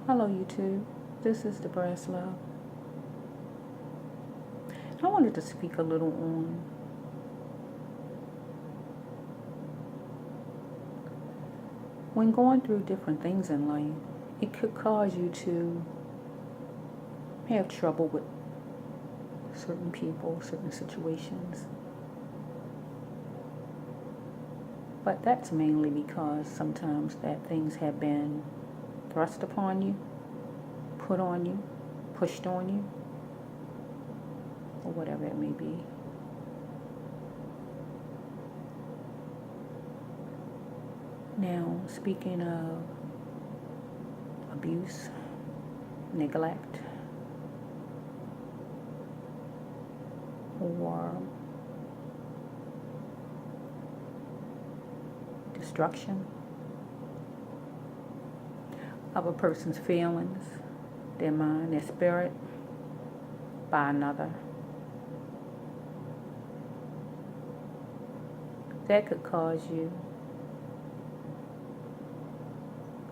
Hello YouTube, this is the Brass Love. I wanted to speak a little on when going through different things in life, it could cause you to have trouble with certain people, certain situations. But that's mainly because sometimes that things have been thrust upon you, put on you, pushed on you, or whatever it may be. Now, speaking of abuse, neglect, or destruction of a person's feelings, their mind, their spirit, by another, that could cause you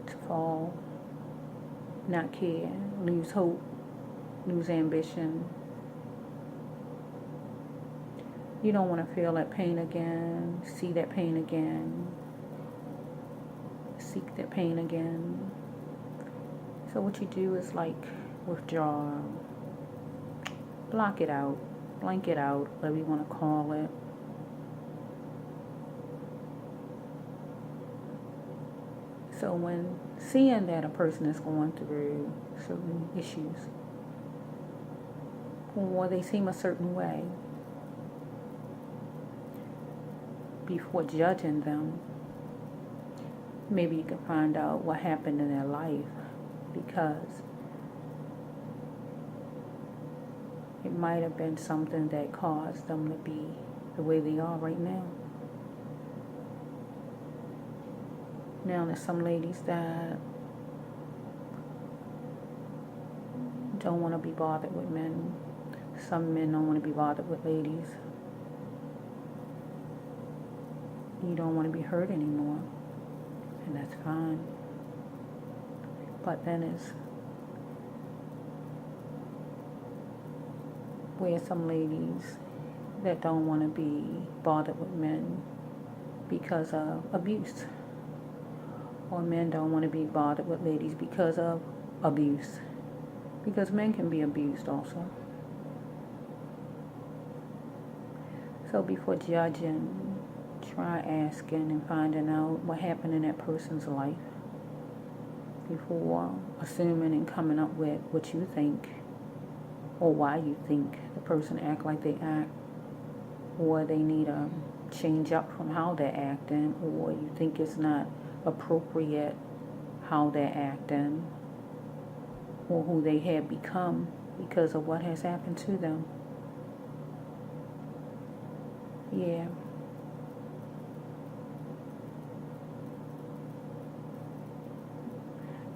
to fall, not care, lose hope, lose ambition. You don't want to feel that pain again, see that pain again, seek that pain again. So what you do is like withdraw, block it out, blank it out, whatever you want to call it. So when seeing that a person is going through certain issues, or they seem a certain way, before judging them, maybe you can find out what happened in their life, because it might have been something that caused them to be the way they are right now. Now, there's some ladies that don't want to be bothered with men. Some men don't want to be bothered with ladies. You don't want to be hurt anymore, and that's fine. But then it's where some ladies that don't want to be bothered with men because of abuse, or men don't want to be bothered with ladies because of abuse, because men can be abused also. So before judging, try asking and finding out what happened in that person's life before assuming and coming up with what you think or why you think the person act like they act, or they need a change up from how they're acting, or you think it's not appropriate how they're acting or who they have become because of what has happened to them. Yeah.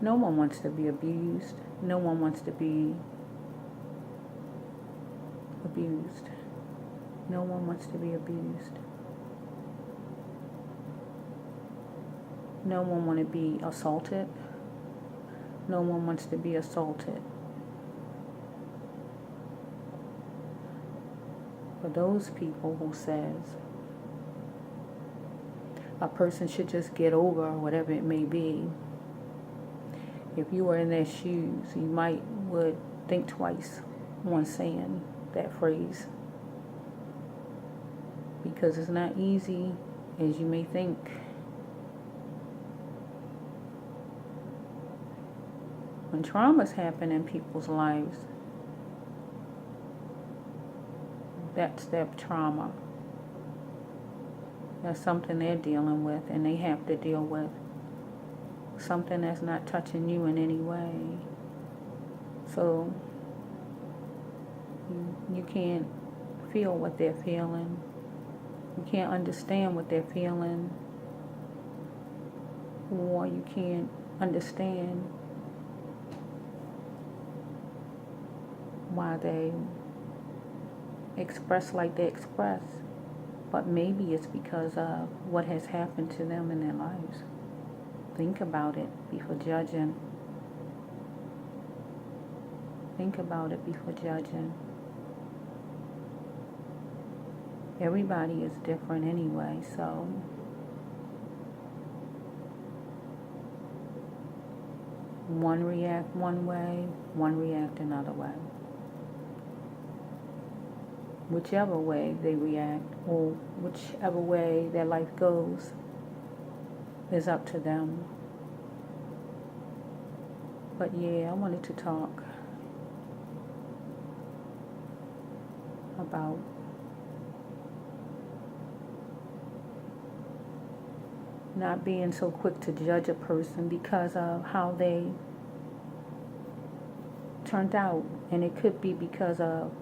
No one wants to be abused. No one wants to be abused. No one wants to be abused. No one wants to be assaulted. No one wants to be assaulted. For those people who says a person should just get over whatever it may be, if you were in their shoes, you would think twice on saying that phrase, because it's not easy as you may think. When traumas happen in people's lives, that's their trauma. That's something they're dealing with, and they have to deal with something that's not touching you in any way. So you can't feel what they're feeling. You can't understand what they're feeling, or you can't understand why they express like they express. But maybe it's because of what has happened to them in their lives. Think about it before judging. Think about it before judging. Everybody is different anyway, so one react one way, one react another way. Whichever way they react, or whichever way their life goes, is up to them. But yeah, I wanted to talk about not being so quick to judge a person because of how they turned out. And it could be because of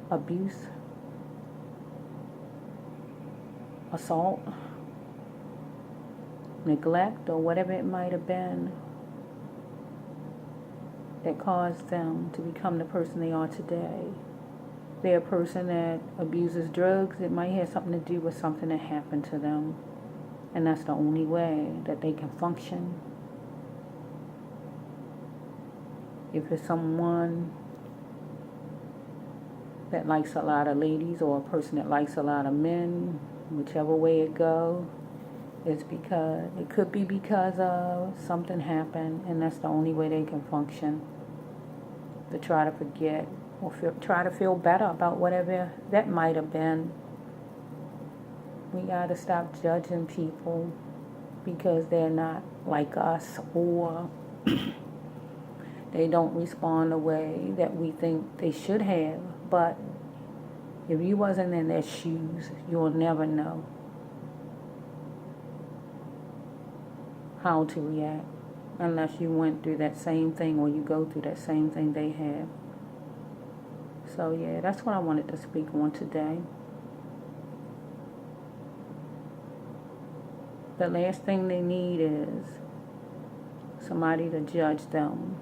abuse, assault, neglect, or whatever it might have been that caused them to become the person they are today. They're a person that abuses drugs. It might have something to do with something that happened to them. And that's the only way that they can function. If it's someone that likes a lot of ladies, or a person that likes a lot of men, whichever way it goes, it's because it could be because of something happened, and that's the only way they can function. To try to forget or try to feel better about whatever that might have been. We gotta stop judging people because they're not like us, or they don't respond the way that we think they should have. But if you wasn't in their shoes, you'll never know how to react unless you went through that same thing, or you go through that same thing they have. So yeah, that's what I wanted to speak on today. The last thing they need is somebody to judge them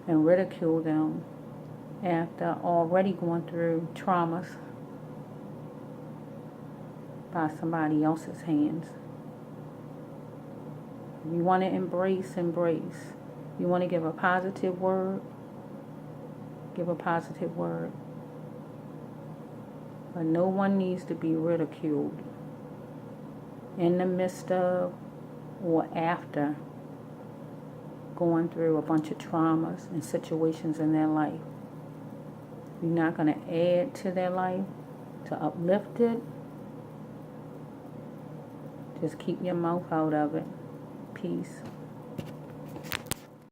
and ridicule them after already going through traumas by somebody else's hands. You want to embrace. You want to give a positive word, give a positive word. But no one needs to be ridiculed in the midst of or after going through a bunch of traumas and situations in their life. You're not going to add to their life, to uplift it. Just keep your mouth out of it. Peace.